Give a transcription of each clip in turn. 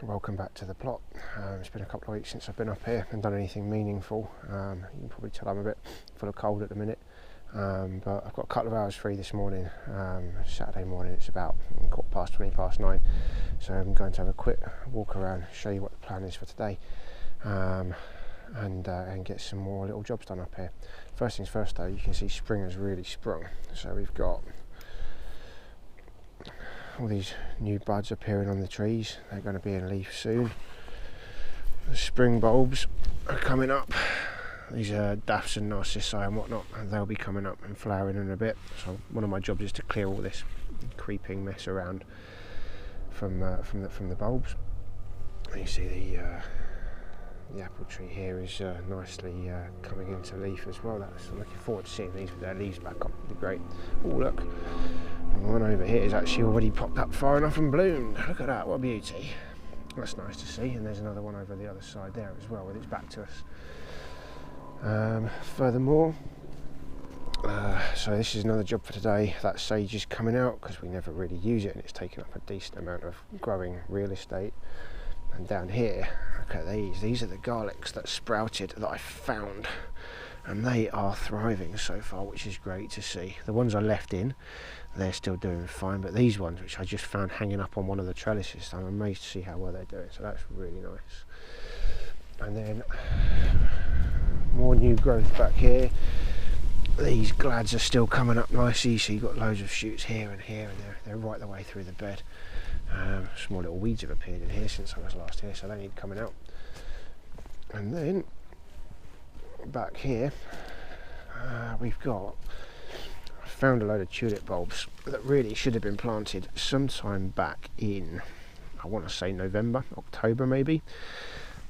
welcome back to the plot. It's been a couple of weeks since I've been up here and done anything meaningful. You can probably tell I'm a bit full of cold at the minute, but I've got a couple of hours free this morning. Saturday morning, it's about 9:15, so I'm going to have a quick walk around, show you what the plan is for today, and get some more little jobs done up here. First things first though, you can see spring has really sprung, so we've got all these new buds appearing on the trees. They're going to be in leaf soon. The spring bulbs are coming up. These are daffs and narcissi and whatnot, and they'll be coming up and flowering in a bit. So one of my jobs is to clear all this creeping mess around from the bulbs. And you see the apple tree here is nicely coming into leaf as well. I'm looking forward to seeing these with their leaves back on. It'll be great. Oh look, the one over here is actually already popped up far enough and bloomed. Look at that, what a beauty. That's nice to see. And there's another one over the other side there as well with its back to us. Furthermore, so this is another job for today. That sage is coming out because we never really use it, and it's taking up a decent amount of growing real estate. And down here, look at these are the garlics that sprouted that I found, and they are thriving so far, which is great to see. The ones I left in, they're still doing fine, but these ones which I just found hanging up on one of the trellises, I'm amazed to see how well they're doing, so that's really nice. And then more new growth back here. These glads are still coming up nicely, so you've got loads of shoots here and here, and they're right the way through the bed. Small little weeds have appeared in here since I was last here, so they need coming out. And then back here I found a load of tulip bulbs that really should have been planted sometime back in, I want to say November, October maybe,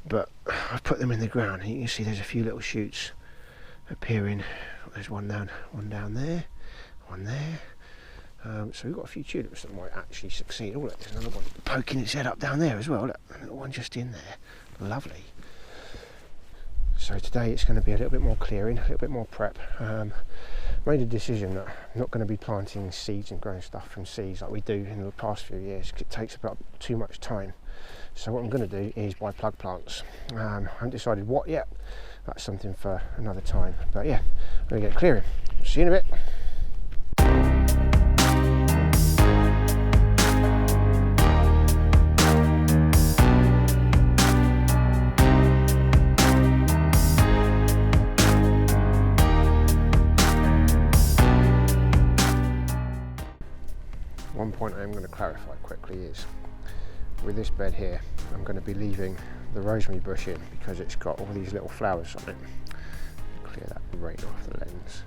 but I've put them in the ground, and you can see there's a few little shoots appearing. There's one down there, one there. So we've got a few tulips that might actually succeed. Oh look, there's another one poking its head up down there as well. Look, a little one just in there. Lovely. So today it's going to be a little bit more clearing, a little bit more prep. Made a decision that I'm not going to be planting seeds and growing stuff from seeds like we do in the past few years, because it takes about too much time. So what I'm going to do is buy plug plants. I haven't decided what yet. That's something for another time. But yeah, I'm going to get clearing. See you in a bit. One point I'm going to clarify quickly is, with this bed here, I'm going to be leaving the rosemary bush in because it's got all these little flowers on it. Clear that rain off the lens.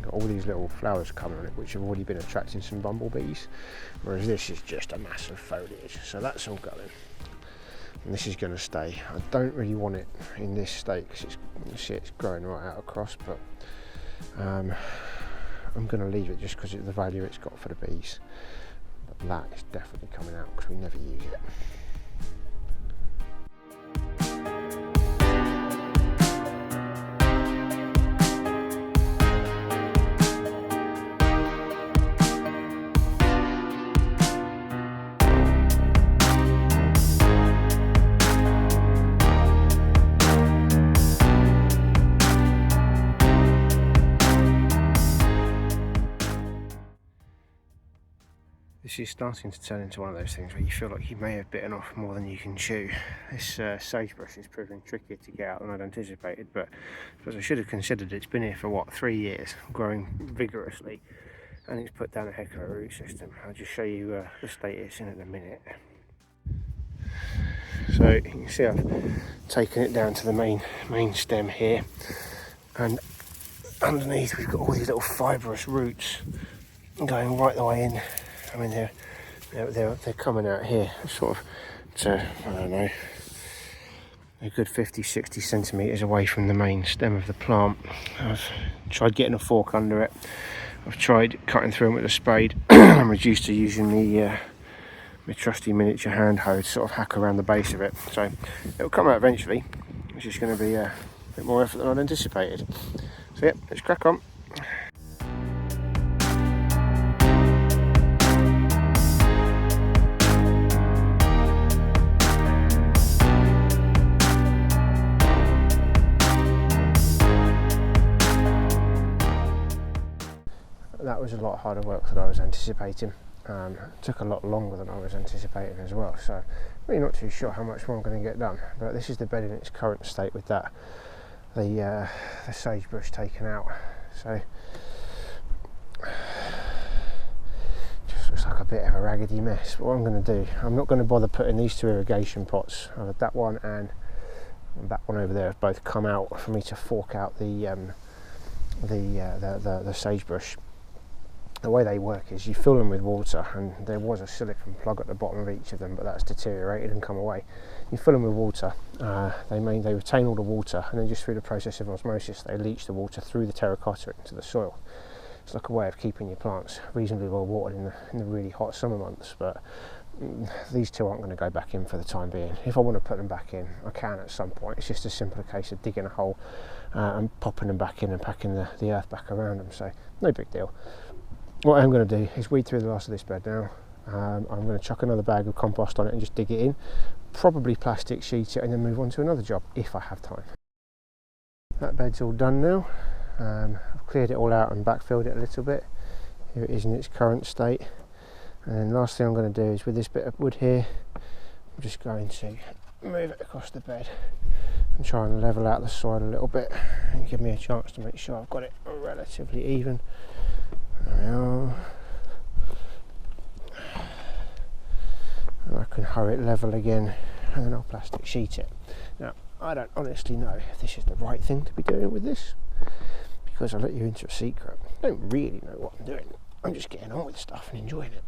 Got all these little flowers coming on it, which have already been attracting some bumblebees, whereas this is just a mass of foliage, so that's all going. And this is going to stay. I don't really want it in this state because it's growing right out across, but I'm going to leave it just because of the value it's got for the bees. But that is definitely coming out because we never use it. This is starting to turn into one of those things where you feel like you may have bitten off more than you can chew. This sagebrush is proving trickier to get out than I'd anticipated, but as I should have considered, it's been here for what, 3 years, growing vigorously, and it's put down a heck of a root system. I'll just show you the state it's in at the minute. So you can see I've taken it down to the main stem here, and underneath we've got all these little fibrous roots going right the way in. I mean, they're coming out here, sort of to, I don't know, a good 50-60 centimetres away from the main stem of the plant. I've tried getting a fork under it. I've tried cutting through them with a spade. I'm reduced to using my trusty miniature hand hoe to sort of hack around the base of it. So it'll come out eventually. It's just going to be a bit more effort than I'd anticipated. So yeah, let's crack on. was a lot harder work than I was anticipating. It took a lot longer than I was anticipating as well, so really not too sure how much more I'm going to get done. But this is the bed in its current state with that the sagebrush taken out. So just looks like a bit of a raggedy mess. But what I'm going to do, I'm not going to bother putting these two irrigation pots. I've had that one and that one over there have both come out for me to fork out the sagebrush. The way they work is you fill them with water, and there was a silicone plug at the bottom of each of them, but that's deteriorated and come away. You fill them with water, they retain all the water, and then just through the process of osmosis they leach the water through the terracotta into the soil. It's like a way of keeping your plants reasonably well watered in the really hot summer months, but these two aren't going to go back in for the time being. If I want to put them back in, I can at some point. It's just a simple case of digging a hole and popping them back in and packing the earth back around them, so no big deal. What I'm going to do is weed through the last of this bed now. I'm going to chuck another bag of compost on it and just dig it in, probably plastic sheet it, and then move on to another job if I have time. That bed's all done now. I've cleared it all out and backfilled it a little bit. Here it is in its current state. And then last thing I'm going to do is with this bit of wood here, I'm just going to move it across the bed and try and level out the soil a little bit and give me a chance to make sure I've got it relatively even. There we are. And I can hoe it level again, and then I'll plastic sheet it. Now, I don't honestly know if this is the right thing to be doing with this, because I'll let you into a secret. I don't really know what I'm doing. I'm just getting on with stuff and enjoying it,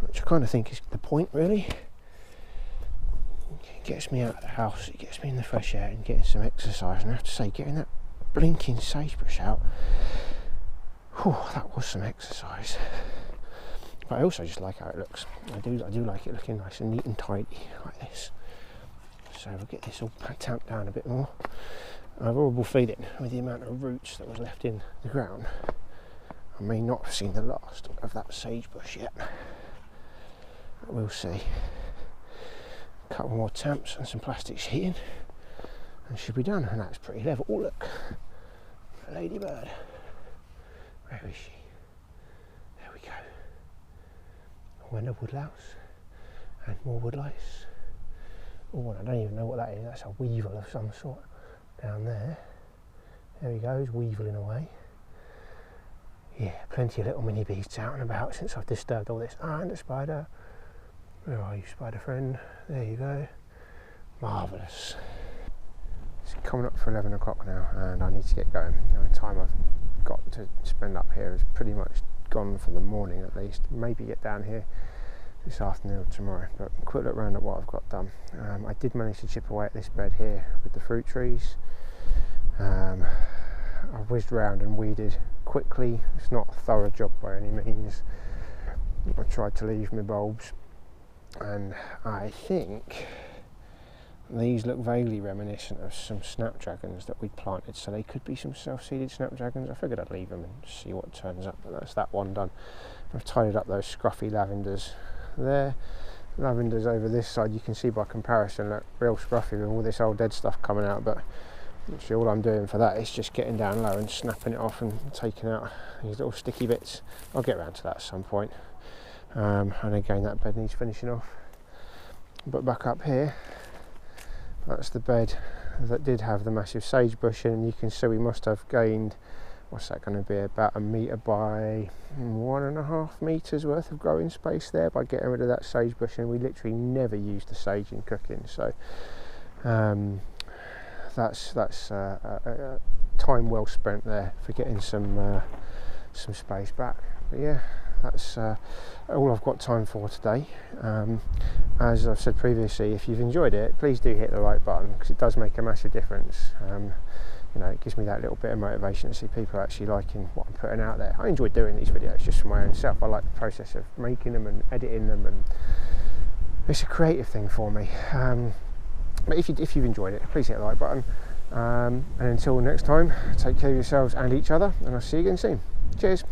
which I kind of think is the point, really. It gets me out of the house, it gets me in the fresh air and getting some exercise, and I have to say, getting that blinking sagebrush out, whew, that was some exercise. But I also just like how it looks. I do like it looking nice and neat and tidy like this. So we'll get this all tamped down a bit more. I have a horrible feeling with the amount of roots that was left in the ground, I may not have seen the last of that sagebrush yet. But we'll see. A couple more tamps and some plastic sheeting and should be done, and that's pretty level. Oh look, a ladybird. Where is she? There we go. When a woodlouse and more woodlice. Oh, and I don't even know what that is. That's a weevil of some sort down there. There he goes, weeviling away. Yeah, plenty of little mini beasts out and about since I've disturbed all this. And a spider. Where are you, spider friend? There you go. Marvellous. It's coming up for 11 o'clock now, and I need to get going. The time I've got to spend up here is pretty much gone for the morning at least. Maybe get down here this afternoon or tomorrow, but quick look around at what I've got done. I did manage to chip away at this bed here with the fruit trees. I whizzed round and weeded quickly. It's not a thorough job by any means. I tried to leave my bulbs, and I think these look vaguely reminiscent of some snapdragons that we'd planted, so they could be some self-seeded snapdragons. I figured I'd leave them and see what turns up, but that's that one done. I've tidied up those scruffy lavenders there. Lavenders over this side, you can see by comparison, look real scruffy with all this old dead stuff coming out, but actually all I'm doing for that is just getting down low and snapping it off and taking out these little sticky bits. I'll get around to that at some point. And again, that bed needs finishing off. But back up here, that's the bed that did have the massive sagebrush in, and you can see we must have gained, what's that going to be, about 1 metre by 1.5 metres worth of growing space there by getting rid of that sagebrush, and we literally never used the sage in cooking, so that's time well spent there for getting some space back. But yeah, that's all I've got time for today. As I've said previously, if you've enjoyed it, please do hit the like button, because it does make a massive difference. You know, it gives me that little bit of motivation to see people actually liking what I'm putting out there. I enjoy doing these videos just for my own self. I like the process of making them and editing them, and it's a creative thing for me. But if you've enjoyed it, please hit the like button. And until next time, take care of yourselves and each other, and I'll see you again soon. Cheers.